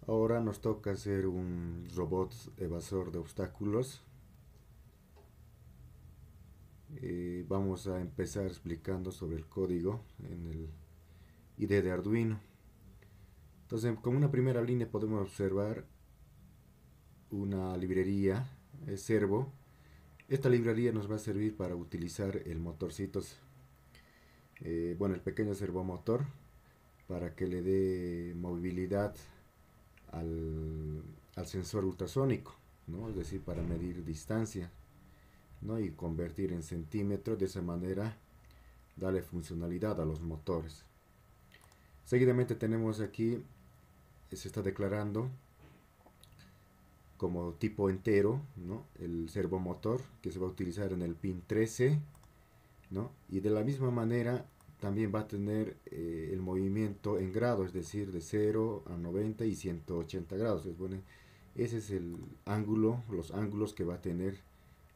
Ahora nos toca hacer un robot evasor de obstáculos. Vamos a empezar explicando sobre el código en el IDE de Arduino. Entonces, como una primera línea podemos observar una librería servo. Esta librería nos va a servir para utilizar el motorcito, el pequeño servomotor, para que le dé movilidad al sensor ultrasónico, ¿no? Es decir, para medir distancia, ¿no? Y convertir en centímetros, de esa manera darle funcionalidad a los motores. Seguidamente tenemos aquí, se está declarando como tipo entero, ¿no? El servomotor que se va a utilizar en el pin 13, ¿no? Y de la misma manera también va a tener el movimiento en grados, es decir, de 0 a 90 y 180 grados. Bueno, ese es el ángulo, los ángulos que va a tener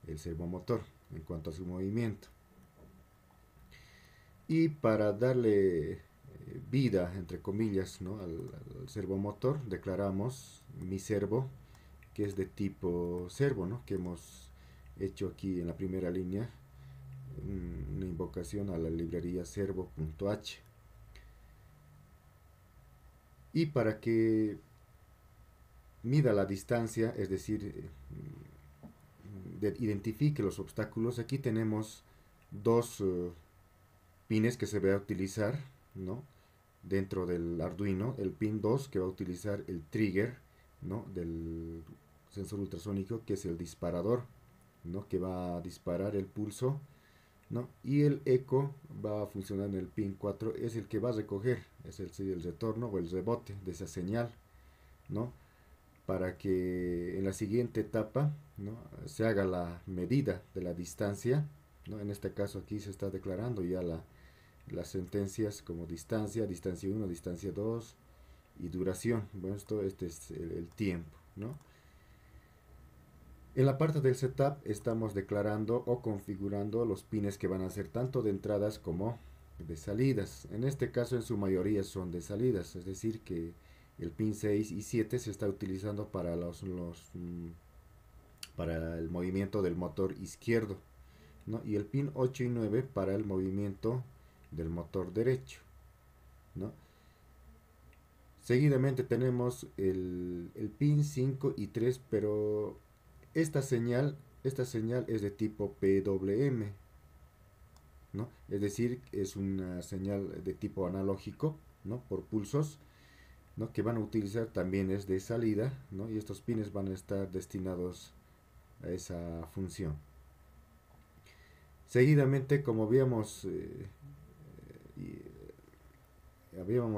el servomotor en cuanto a su movimiento. Y para darle vida, entre comillas, ¿no? al servomotor, declaramos mi servo, que es de tipo servo, ¿no? Que hemos hecho aquí en la primera línea, una invocación a la librería servo.h. Y para que mida la distancia, es decir, identifique los obstáculos, aquí tenemos dos pines que se va a utilizar, ¿no? Dentro del Arduino, el pin 2 que va a utilizar el trigger, ¿no? Del sensor ultrasónico, que es el disparador, ¿no? Que va a disparar el pulso, ¿no? Y el eco va a funcionar en el pin 4, es el que va a recoger, es el retorno o el rebote de esa señal, ¿no? Para que en la siguiente etapa, ¿no? Se haga la medida de la distancia, ¿no? En este caso aquí se está declarando ya las sentencias como distancia, distancia 1, distancia 2 y duración. Bueno, este es el tiempo, ¿no? En la parte del setup estamos declarando o configurando los pines que van a ser tanto de entradas como de salidas. En este caso en su mayoría son de salidas, es decir que el pin 6 y 7 se está utilizando para para el movimiento del motor izquierdo, ¿no? Y el pin 8 y 9 para el movimiento del motor derecho, ¿no? Seguidamente tenemos el pin 5 y 3, pero esta señal es de tipo PWM, ¿no? Es decir, es una señal de tipo analógico, ¿no? Por pulsos, ¿no? Que van a utilizar también es de salida, ¿no? Y estos pines van a estar destinados a esa función. Seguidamente, como habíamos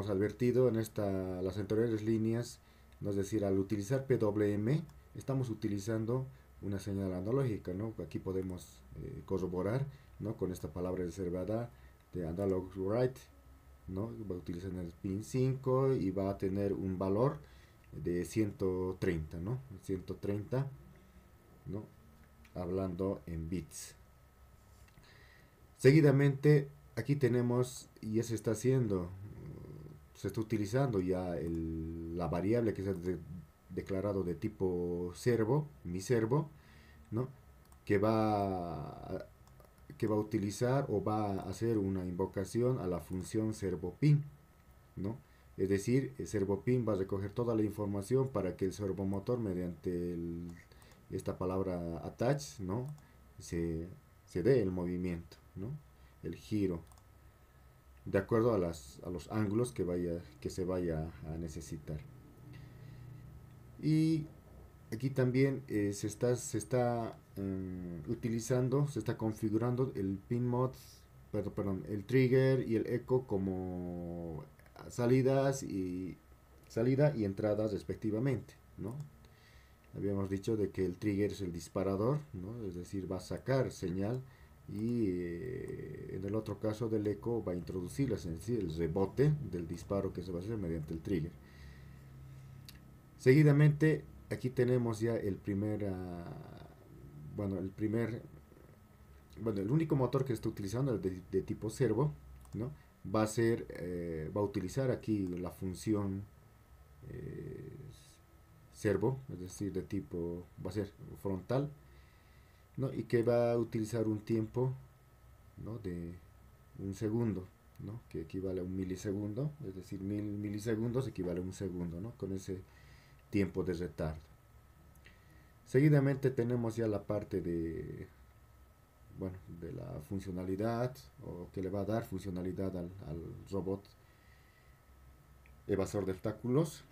advertido en las anteriores líneas, ¿no? Es decir, al utilizar PWM estamos utilizando una señal analógica, ¿no? Aquí podemos corroborar, ¿no? Con esta palabra reservada de analog write, ¿no? Va a utilizar el pin 5 y va a tener un valor de 130, ¿no? 130, ¿no? Hablando en bits. Seguidamente, aquí tenemos, y ya se está haciendo, se está utilizando ya la variable que se ha declarado de tipo servo, mi servo, ¿no? Que que va a utilizar o va a hacer una invocación a la función servopin, ¿no? Es decir, el servopin va a recoger toda la información para que el servomotor, mediante esta palabra attach, ¿no? se, se dé el movimiento, ¿no? El giro, de acuerdo a los ángulos que se vaya a necesitar. Y aquí también se está utilizando, se está configurando el pin mod, perdón, el trigger y el eco como salida y entradas respectivamente, ¿no? Habíamos dicho de que el trigger es el disparador, ¿no? Es decir, va a sacar señal, y en el otro caso del eco va a introducir, es decir, el rebote del disparo que se va a hacer mediante el trigger. Seguidamente, aquí tenemos ya el primer, el único motor que está utilizando, el de tipo servo, ¿no? Va a utilizar aquí la función servo, es decir, de tipo, va a ser frontal, ¿no? Y que va a utilizar un tiempo, ¿no? De un segundo, ¿no? Que equivale a un milisegundo, es decir, 1000 milisegundos equivale a un segundo, ¿no? Con ese tiempo de retardo. Seguidamente tenemos ya la parte de, bueno, de la funcionalidad, o que le va a dar funcionalidad al robot evasor de obstáculos,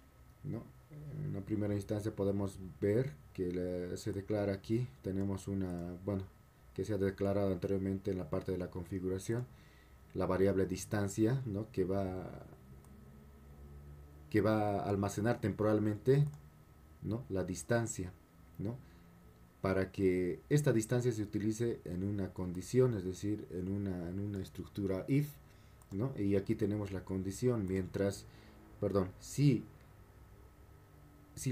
¿no? En una primera instancia podemos ver que se declara aquí, tenemos una, bueno, que se ha declarado anteriormente en la parte de la configuración, la variable distancia, ¿no? Que va a almacenar temporalmente, ¿no? La distancia, ¿no? Para que esta distancia se utilice en una condición, es decir, en una estructura if, ¿no? Y aquí tenemos la condición, mientras, perdón, si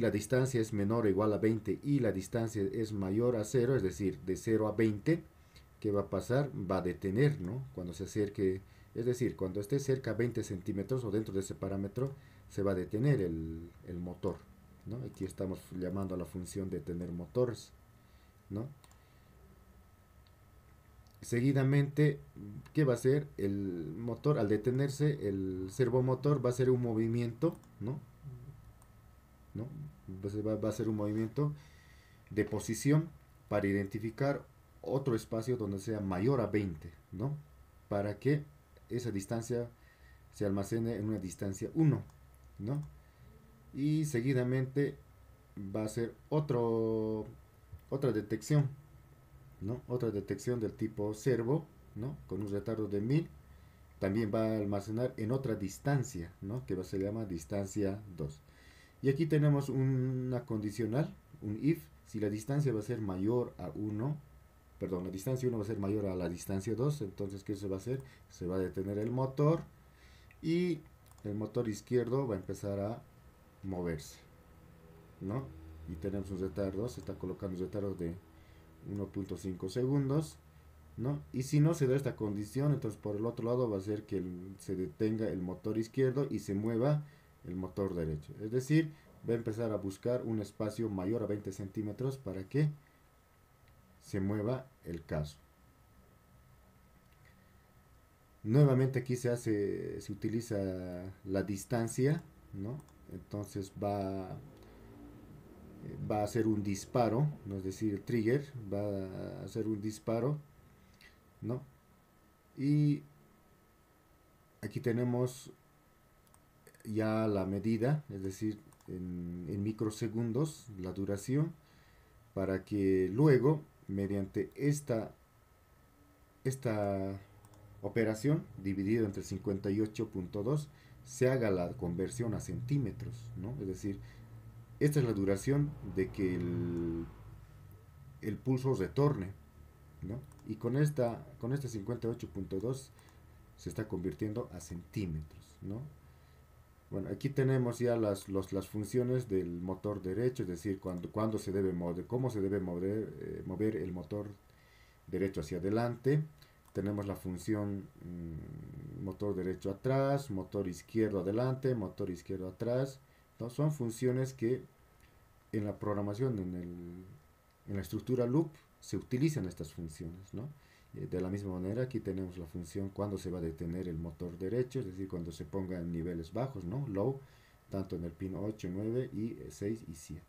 la distancia es menor o igual a 20 y la distancia es mayor a 0, es decir, de 0 a 20, ¿qué va a pasar? Va a detener, ¿no? Cuando se acerque, es decir, cuando esté cerca a 20 centímetros o dentro de ese parámetro, se va a detener el motor, ¿no? Aquí estamos llamando a la función detener motores, ¿no? Seguidamente, ¿qué va a hacer? El motor, al detenerse, el servomotor va a hacer un movimiento, ¿no? ¿No? Va a hacer un movimiento de posición para identificar otro espacio donde sea mayor a 20, ¿no? Para que esa distancia se almacene en una distancia 1, ¿no? Y seguidamente va a ser otra detección, ¿no? Otra detección del tipo servo, ¿no? Con un retardo de 1000. También va a almacenar en otra distancia, ¿no? Que se llama distancia 2. Y aquí tenemos una condicional, un if, si la distancia va a ser mayor a 1, perdón, la distancia 1 va a ser mayor a la distancia 2, entonces ¿qué se va a hacer? Se va a detener el motor y el motor izquierdo va a empezar a moverse, ¿no? Y tenemos un retardo, se está colocando un retardo de 1.5 segundos, ¿no? Y si no se da esta condición, entonces por el otro lado va a ser que se detenga el motor izquierdo y se mueva el motor derecho. Es decir, va a empezar a buscar un espacio mayor a 20 centímetros para que se mueva el caso. Nuevamente aquí se utiliza la distancia, ¿no? Entonces va a hacer un disparo, ¿no? Es decir, el trigger va a hacer un disparo, ¿no? Y aquí tenemos ya la medida, es decir, en microsegundos la duración, para que luego, mediante esta operación dividido entre 58.2, se haga la conversión a centímetros, ¿no? Es decir, esta es la duración de que el pulso retorne, ¿no? Y con este 58.2 se está convirtiendo a centímetros, ¿no? Bueno, aquí tenemos ya las funciones del motor derecho, es decir, cuando se debe mover, cómo se debe mover el motor derecho hacia adelante. Tenemos la función motor derecho atrás, motor izquierdo adelante, motor izquierdo atrás, ¿no? Son funciones que en la programación, en la estructura loop, se utilizan estas funciones, ¿no? De la misma manera, aquí tenemos la función cuando se va a detener el motor derecho, es decir, cuando se ponga en niveles bajos, ¿no? Low, tanto en el pin 8, 9 y 6 y 7.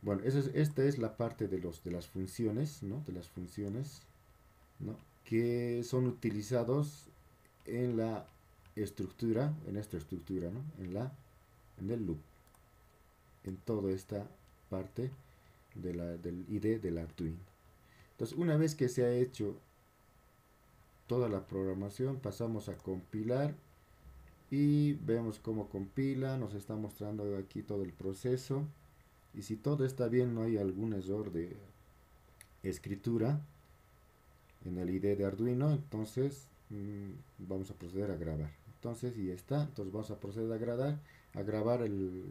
Bueno, esta es la parte de las funciones, ¿no? De las funciones, ¿no? Que son utilizados en la estructura, en esta estructura, ¿no? En el loop, en toda esta parte del IDE del Arduino. Entonces, una vez que se ha hecho toda la programación, pasamos a compilar y vemos cómo compila, nos está mostrando aquí todo el proceso. Y si todo está bien, no hay algún error de escritura en el IDE de Arduino, entonces vamos a proceder a grabar. Entonces, y está, entonces vamos a proceder a grabar el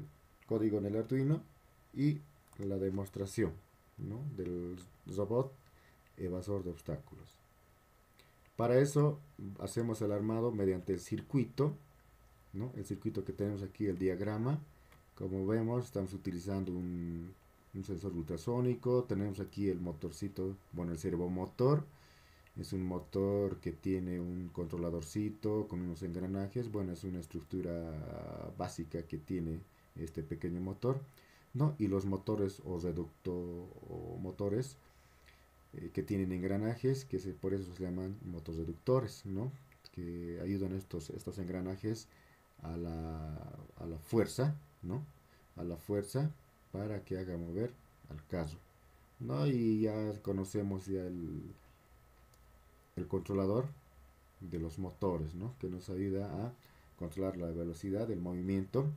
código en el Arduino y la demostración, ¿no? Del robot evasor de obstáculos. Para eso hacemos el armado mediante el circuito, ¿no? El circuito que tenemos aquí, el diagrama, Como vemos, estamos utilizando un sensor ultrasónico. Tenemos aquí el motorcito, bueno, el servomotor. Es un motor que tiene un controladorcito con unos engranajes. Bueno, es una estructura básica que tiene este pequeño motor, ¿no? Y los motores o reducto o motores que tienen engranajes, por eso se llaman motorreductores, ¿no? Que ayudan estos engranajes a la fuerza, ¿no? A la fuerza para que haga mover al carro, ¿no? Y ya conocemos ya el controlador de los motores, ¿no? Que nos ayuda a controlar la velocidad, el movimiento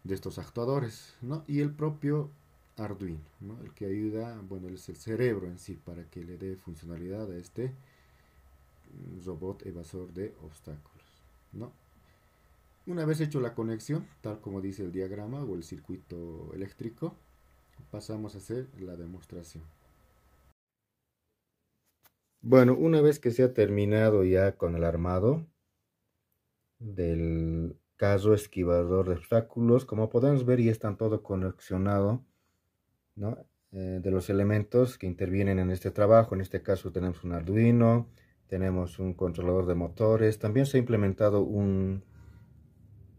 de estos actuadores, ¿no? Y el propio Arduino, ¿no? El que ayuda, bueno, es el cerebro en sí para que le dé funcionalidad a este robot evasor de obstáculos, ¿no? Una vez hecho la conexión, tal como dice el diagrama o el circuito eléctrico, pasamos a hacer la demostración. Bueno, una vez que se ha terminado ya con el armado del carro esquivador de obstáculos, como podemos ver ya están todo conexionado, ¿no? De los elementos que intervienen en este trabajo. En este caso tenemos un Arduino, tenemos un controlador de motores, también se ha implementado un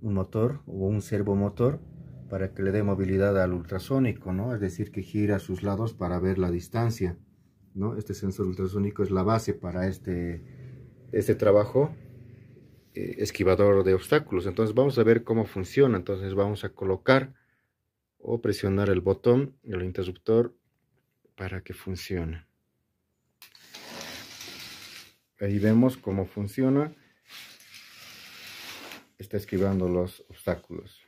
motor o un servomotor para que le dé movilidad al ultrasónico, ¿no? Es decir, que gira a sus lados para ver la distancia, ¿no? Este sensor ultrasónico es la base para este trabajo esquivador de obstáculos. Entonces vamos a ver cómo funciona. Entonces vamos a colocar o presionar el botón, el interruptor, para que funcione. Ahí vemos cómo funciona. Está esquivando los obstáculos.